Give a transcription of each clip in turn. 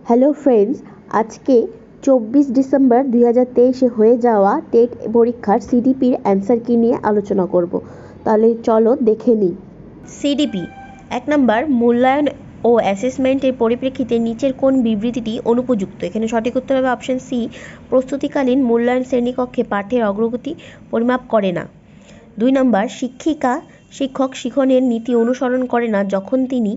Hello friends, আজকে 24 December 2023-এ হয়ে যাওয়া টেট পরীক্ষার সিডিপির অ্যান্সার কি নিয়ে আলোচনা করব। তাহলে চলো দেখে নিই। সিডিপি 1 নম্বর, মূল্যায়ন ও অ্যাসেসমেন্টের পরিপ্রেক্ষিতে নিচের কোন বিবৃতিটি অনুপযুক্ত? এখানে সঠিক উত্তর হবে অপশন সি, প্রস্তুতিকালীন মূল্যায়ন শ্রেণীকক্ষে পাঠের অগ্রগতি পরিমাপ করে না। 2 নম্বর, শিক্ষক শিখনের নীতি অনুসরণ করে না যখন তিনি।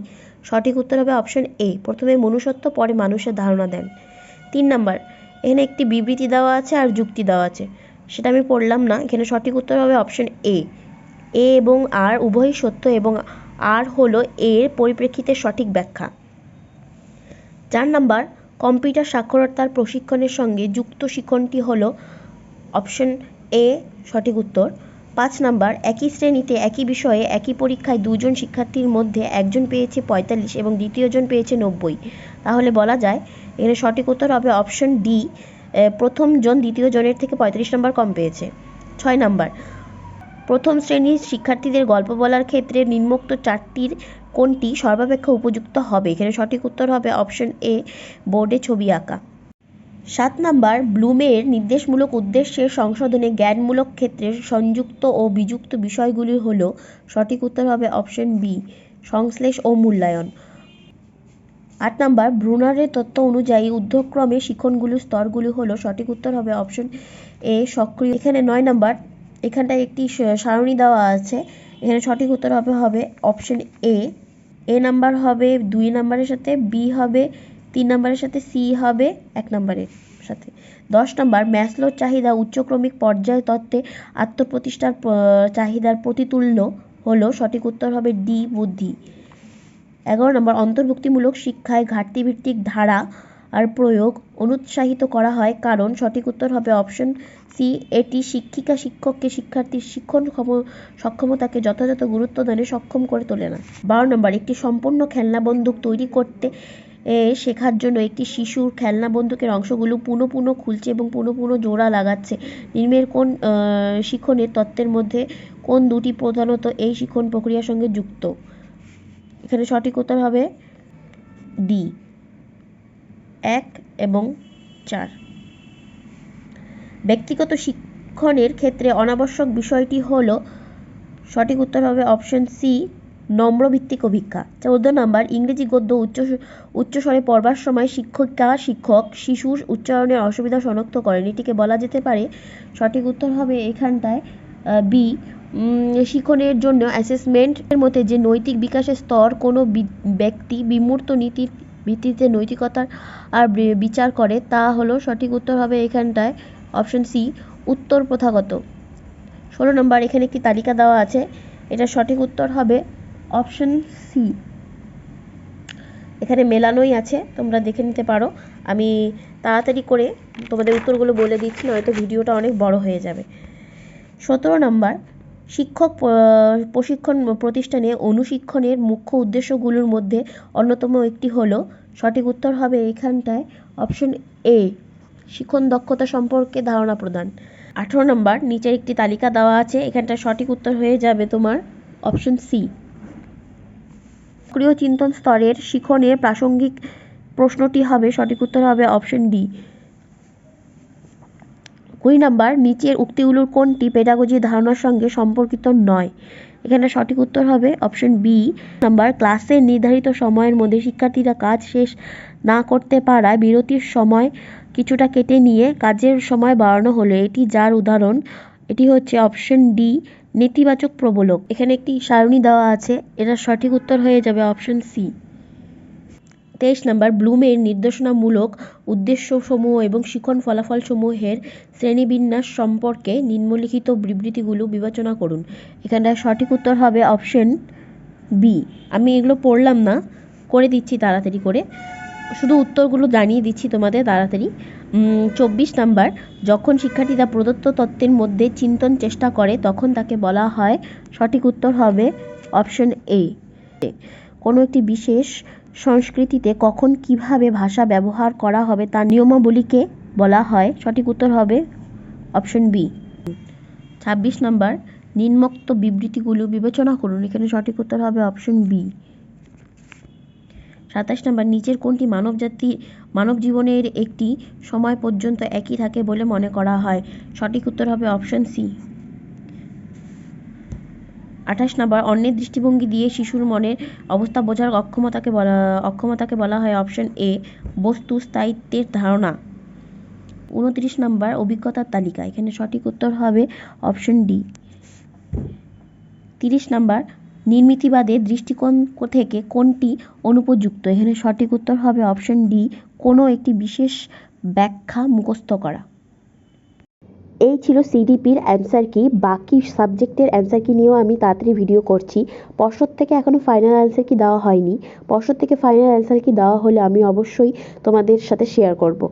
সঠিক উত্তর হবে অপশন এ, প্রথমে মনুষ্যত্ব পরে মানুষের ধারণা দেন। 3 নম্বর, এখানে একটি বিবৃতি দেওয়া আছে আর যুক্তি দেওয়া আছে, সেটা আমি পড়লাম না। এখানে সঠিক উত্তর হবে অপশন এ এবং আর উভয়ই সত্য এবং আর হলো এর পরিপ্রেক্ষিতে সঠিক ব্যাখ্যা। 4 নম্বর, কম্পিউটার সাক্ষরতার প্রশিক্ষণের সঙ্গে যুক্ত শিক্ষণটি হলো অপশন এ সঠিক উত্তর। 5 নম্বর, একই শ্রেণীতে একই বিষয়ে একই পরীক্ষায় দুজন শিক্ষার্থীর মধ্যে একজন পেয়েছে 45 এবং দ্বিতীয়জন পেয়েছে 90, তাহলে বলা যায় এর সঠিক উত্তর হবে অপশন ডি, প্রথম জন দ্বিতীয় জনের থেকে 35 নম্বর কম পেয়েছে। 6 নম্বর, প্রথম শ্রেণীর শিক্ষার্থীদের গল্প বলার ক্ষেত্রে নিম্নোক্ত চারটির কোনটি সর্বাপেক্ষা উপযুক্ত হবে? এখানে সঠিক উত্তর হবে অপশন এ, বোর্ডে ছবি আঁকা। 7 নম্বর, ব্লুমের নির্দেশমূলক উদ্দেশ্যের সংশোধনে জ্ঞানমূলক ক্ষেত্রে সংযুক্ত ও বিযুক্ত বিষয়গুলি হল। সঠিক উত্তর হবে অপশন বি, সংশ্লেষ ও মূল্যায়ন। 8 নম্বর, ব্রুনারের তত্ত্ব অনুযায়ী ঊর্ধ্বক্রমে শিখনগুলির স্তরগুলি হল। সঠিক উত্তর হবে অপশন এ, সক্রিয়। এখানে 9 নম্বর, এখানটায় একটি সারণী দেওয়া আছে, এখানে সঠিক উত্তর হবে অপশন এ নাম্বার হবে 2 নম্বরের সাথে, বি হবে 3 নম্বরের সাথে, সি হবে 1 নম্বরের সাথে। 10 নম্বর, ম্যাসলোর চাহিদা উচ্চক্রমিক পর্যায় তত্ত্বে আত্মপ্রতিষ্ঠার চাহিদার প্রতিতুল্য হলো। সঠিক উত্তর হবে ডি, বুদ্ধি। 11 নম্বর, অন্তর্ভুক্তিমূলক শিক্ষায় ঘাটতিভিত্তিক ধারা আর প্রয়োগ অনুৎসাহিত করা হয় কারণ। সঠিক উত্তর হবে অপশন সি, এটি শিক্ষিকা শিক্ষককে শিক্ষার্থীর শিক্ষণ সক্ষমতাকে যথাযথ গুরুত্ব দানে সক্ষম করে তোলে না। 12 নম্বর, একটি সম্পূর্ণ খেলনা বন্দুক তৈরি করতে শেখার জন্য একটি শিশুর খেলনা বন্দুকের অংশগুলো পুনঃ খুলছে এবং পুনঃ জোড়া লাগাচ্ছে। নিম্নের কোন শিখনের তত্ত্বের মধ্যে কোন দুটি প্রধানত এই শিখন প্রক্রিয়ার সঙ্গে যুক্ত? এখানে সঠিক উত্তর হবে ডি, 1 এবং 4। ব্যক্তিগত শিক্ষণের ক্ষেত্রে অনাবশ্যক বিষয়টি হল। সঠিক উত্তর হবে অপশন সি, নম্রভিত্তিক অভিজ্ঞতা। 14 নম্বর, ইংরেজি গদ্য উচ্চস্বরে পড়বার সময় শিক্ষক শিশুর উচ্চারণের অসুবিধা শনাক্ত করেন, এটিকে বলা যেতে পারে। সঠিক উত্তর হবে এখানটায় বি, শিখনের জন্য অ্যাসেসমেন্টের মধ্যে যে নৈতিক বিকাশের স্তর কোনো ব্যক্তি বিমূর্ত নীতির ভিত্তিতে নৈতিকতার আর বিচার করে তা হলো। সঠিক উত্তর হবে এখানটায় অপশন সি, উত্তর প্রথাগত। 16 নম্বর, এখানে একটি তালিকা দেওয়া আছে, এটা সঠিক উত্তর হবে অপশন সি। এখানে মেলানোই আছে, তোমরা দেখে নিতে পারো। আমি তাড়াতাড়ি করে তোমাদের উত্তরগুলো বলে দিচ্ছি, নয়তো ভিডিওটা অনেক বড় হয়ে যাবে। 17 নম্বর, শিক্ষক প্রশিক্ষণ প্রতিষ্ঠানে অনুশিক্ষণের মুখ্য উদ্দেশ্যগুলোর মধ্যে অন্যতম একটি হলো। সঠিক উত্তর হবে এখানটায় অপশন এ, শিখন দক্ষতা সম্পর্কে ধারণা প্রদান। 18 নম্বর, নিচের একটি তালিকা দেওয়া আছে, এখানটায় সঠিক উত্তর হয়ে যাবে তোমার অপশন সি। সক্রিয় চিন্তন স্তরের শিখনের প্রাসঙ্গিক প্রশ্নটি হবে। সঠিক উত্তর হবে অপশন ডি। 20 নম্বর, নিচের উক্তিগুলোর কোনটি পেডাগোজি ধারণার সঙ্গে সম্পর্কিত নয়? এখানে সঠিক উত্তর হবে অপশন বি নাম্বার, ক্লাসের নির্ধারিত সময়ের মধ্যে শিক্ষার্থীরা কাজ শেষ না করতে পারায় বিরতির সময় কিছুটা কেটে নিয়ে কাজের সময় বাড়ানো হলো, এটি যার উদাহরণ। এটি হচ্ছে অপশন ডি, নেতিবাচক প্রবলক। এখানে একটি সারণী দেওয়া আছে, এটা সঠিক উত্তর হয়ে যাবে অপশন সি। 23 নম্বর, ব্লুমের নির্দেশনামূলক উদ্দেশ্যসমূহ এবং শিখন ফলাফলসমূহের শ্রেণীবিন্যাস সম্পর্কে নিম্নলিখিত বিবৃতিগুলো বিবেচনা করুন। এখানটা সঠিক উত্তর হবে অপশন বি। আমি এগুলো পড়লাম না, করে দিচ্ছি তাড়াতাড়ি করে, শুধু উত্তরগুলো জানিয়ে দিচ্ছি তোমাদের তাড়াতাড়ি। 24 নম্বর, যখন শিক্ষার্থীরা প্রদত্ত তত্ত্বের মধ্যে চিন্তন চেষ্টা করে তখন তাকে বলা হয়। সঠিক উত্তর হবে অপশন এ। কোনো একটি বিশেষ সংস্কৃতিতে কখন কিভাবে ভাষা ব্যবহার করা হবে তার নিয়মাবলীকে বলা হয়। সঠিক উত্তর হবে অপশন বি। 26 নম্বর, নিম্নোক্ত বিবৃতিগুলো বিবেচনা করুন। এখানে সঠিক উত্তর হবে অপশন বি। 27 নাম্বার, নিচের কোনটি মানব জীবনের একটি সময় পর্যন্ত একই থাকে বলে মনে করা হয়? সঠিক উত্তর হবে অপশন সি। 28 নাম্বার, অন্যের দৃষ্টিভঙ্গি দিয়ে শিশুর মনের অবস্থা বোঝার অক্ষমতাকে বলা হয় অপশন এ বস্তু স্থায়িত্বের ধারণা। 29 নাম্বার, অভিজ্ঞতার তালিকা। এখানে সঠিক উত্তর হবে অপশন ডি। 30 নাম্বার, নির্মিতিবাদের দৃষ্টিকোণ থেকে কোনটি অনুপযুক্ত? এখানে সঠিক উত্তর হবে অপশন ডি, কোনো একটি বিশেষ ব্যাখ্যা মুখস্থ করা। এই ছিল সিডিপির অ্যান্সার কি। বাকি সাবজেক্টের অ্যান্সার কি নিয়েও আমি তাড়াতাড়ি ভিডিও করছি। পর্ষদ থেকে এখনও ফাইনাল অ্যান্সার কি দেওয়া হয়নি। পর্ষদ থেকে ফাইনাল অ্যান্সার কি দেওয়া হলে আমি অবশ্যই তোমাদের সাথে শেয়ার করব।